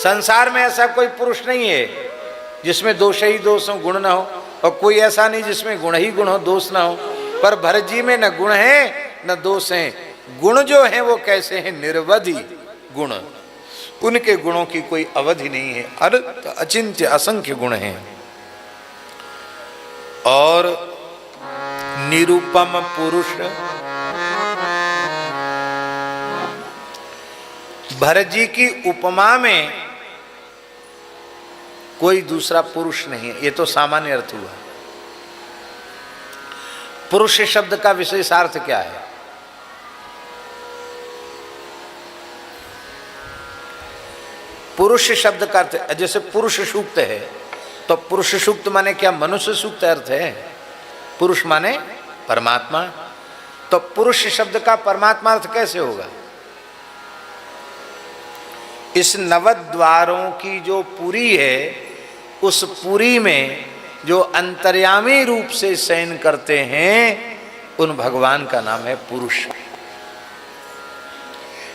संसार में ऐसा कोई पुरुष नहीं है जिसमें दोष ही दोष हो, गुण ना हो, और कोई ऐसा नहीं जिसमें गुण ही गुण हो, दोष ना हो। पर भरत जी में न गुण है न दोष हैं। गुण जो हैं वो कैसे हैं? निर्वधि गुण, उनके गुणों की कोई अवधि नहीं है, अचिंत्य असंख्य गुण हैं। और निरुपम पुरुष, भरत जी की उपमा में कोई दूसरा पुरुष नहीं है। ये तो सामान्य अर्थ हुआ। पुरुष शब्द का विशेषार्थ क्या है? पुरुष शब्द का अर्थ, जैसे पुरुष सूक्त है तो पुरुष सूक्त माने क्या? मनुष्य सूक्त अर्थ है। पुरुष माने परमात्मा, तो पुरुष शब्द का परमात्मा अर्थ कैसे होगा? इस नवद्वारों की जो पुरी है, उस पुरी में जो अंतर्यामी रूप से शयन करते हैं, उन भगवान का नाम है पुरुष।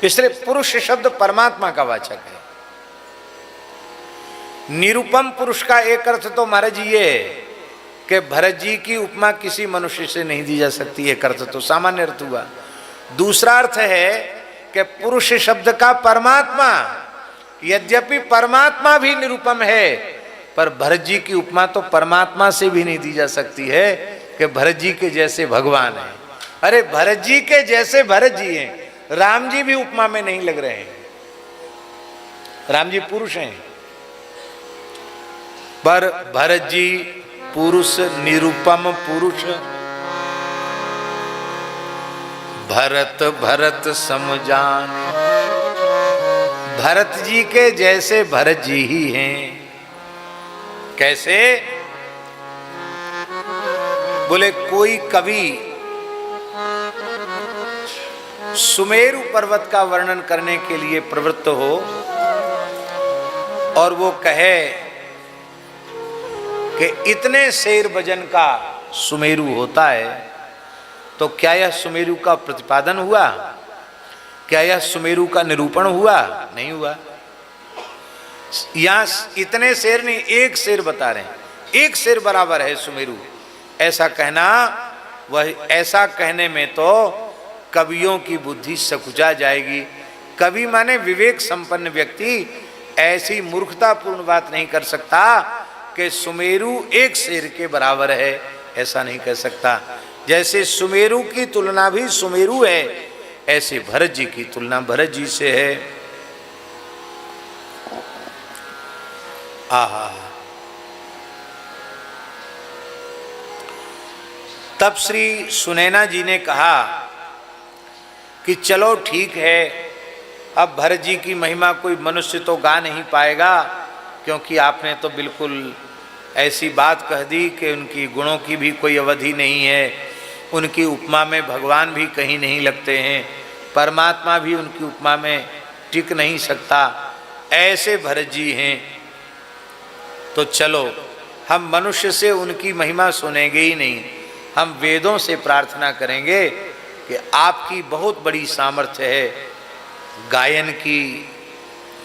इसलिए पुरुष शब्द परमात्मा का वाचक है। निरुपम पुरुष का एक अर्थ तो महाराज जी ये है कि भरत जी की उपमा किसी मनुष्य से नहीं दी जा सकती। एक अर्थ तो सामान्य अर्थ हुआ। दूसरा अर्थ है कि पुरुष शब्द का परमात्मा, यद्यपि परमात्मा भी निरुपम है, पर भरत जी की उपमा तो परमात्मा से भी नहीं दी जा सकती है कि भरत जी के जैसे भगवान है। अरे भरत जी के जैसे भरत जी हैं, राम जी भी उपमा में नहीं लग रहे हैं। राम जी पुरुष हैं, पर भरत जी पुरुष, निरुपम पुरुष। भरत भरत समजान, भरत जी के जैसे भरत जी ही हैं। कैसे? बोले कोई कवि सुमेरु पर्वत का वर्णन करने के लिए प्रवृत्त हो और वो कहे कि इतने शेर वजन का सुमेरु होता है, तो क्या यह सुमेरु का प्रतिपादन हुआ? क्या यह सुमेरु का निरूपण हुआ? नहीं हुआ। यहां इतने शेर नहीं, एक शेर बता रहे हैं, एक शेर बराबर है सुमेरु, ऐसा कहना, वह ऐसा कहने में तो कवियों की बुद्धि सकुचा जाएगी। कवि माने विवेक संपन्न व्यक्ति ऐसी मूर्खतापूर्ण बात नहीं कर सकता कि सुमेरु एक शेर के बराबर है, ऐसा नहीं कह सकता। जैसे सुमेरु की तुलना भी सुमेरु है, ऐसे भरत जी की तुलना भरत जी से है। आहा, तब श्री सुनैना जी ने कहा कि चलो ठीक है, अब भरत जी की महिमा कोई मनुष्य तो गा नहीं पाएगा, क्योंकि आपने तो बिल्कुल ऐसी बात कह दी कि उनकी गुणों की भी कोई अवधि नहीं है, उनकी उपमा में भगवान भी कहीं नहीं लगते हैं, परमात्मा भी उनकी उपमा में टिक नहीं सकता, ऐसे भरत जी हैं। तो चलो हम मनुष्य से उनकी महिमा सुनेंगे ही नहीं, हम वेदों से प्रार्थना करेंगे कि आपकी बहुत बड़ी सामर्थ्य है गायन की,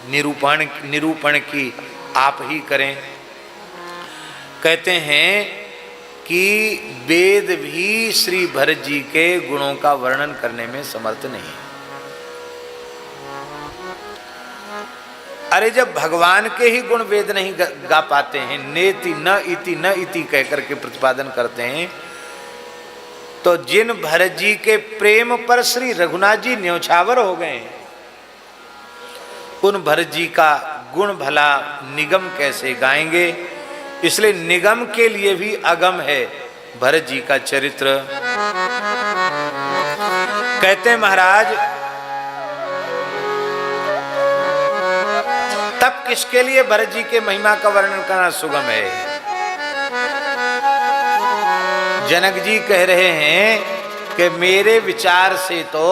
निरूपण की, आप ही करें। कहते हैं कि वेद भी श्री भरत जी के गुणों का वर्णन करने में समर्थ नहीं है। अरे जब भगवान के ही गुण वेद नहीं गा पाते हैं, नेति न इति कह करके प्रतिपादन करते हैं, तो जिन भरत जी के प्रेम पर श्री रघुनाथ जी न्योछावर हो गए, उन भरत जी का गुण भला निगम कैसे गाएंगे? इसलिए निगम के लिए भी अगम है भरत जी का चरित्र। कहते हैं महाराज, तब किसके लिए भरत जी के महिमा का वर्णन करना सुगम है? जनक जी कह रहे हैं कि मेरे विचार से तो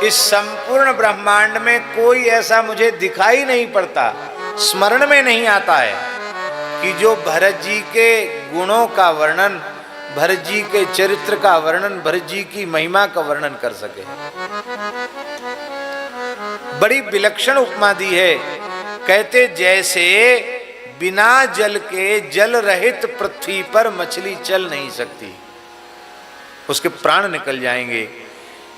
इस संपूर्ण ब्रह्मांड में कोई ऐसा मुझे दिखाई नहीं पड़ता, स्मरण में नहीं आता है कि जो भरत जी के गुणों का वर्णन, भरत जी के चरित्र का वर्णन, भरत जी की महिमा का वर्णन कर सके। बड़ी विलक्षण उपमा दी है कहते जैसे बिना जल के जल रहित पृथ्वी पर मछली चल नहीं सकती, उसके प्राण निकल जाएंगे।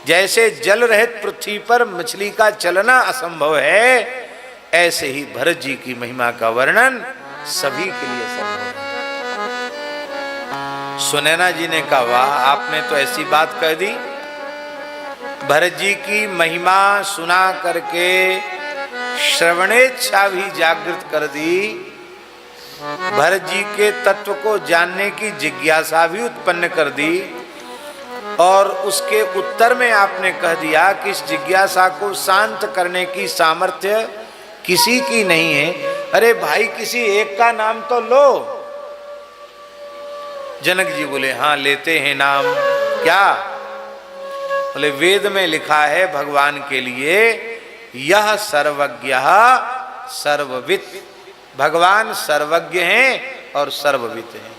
जैसे जल रहित पृथ्वी पर मछली का चलना असंभव है, ऐसे ही भरत जी की महिमा का वर्णन सभी के लिए संभव है। सुनैना जी ने कहा, वाह, आपने तो ऐसी बात कह दी। भरत जी की महिमा सुना करके श्रवणेच्छा भी जागृत कर दी, भरत जी के तत्व को जानने की जिज्ञासा भी उत्पन्न कर दी, और उसके उत्तर में आपने कह दिया कि इस जिज्ञासा को शांत करने की सामर्थ्य किसी की नहीं है। अरे भाई, किसी एक का नाम तो लो। जनक जी बोले, हाँ लेते हैं नाम। क्या? बोले वेद में लिखा है भगवान के लिए, यह सर्वज्ञ सर्ववित्। भगवान सर्वज्ञ हैं और सर्ववित् हैं।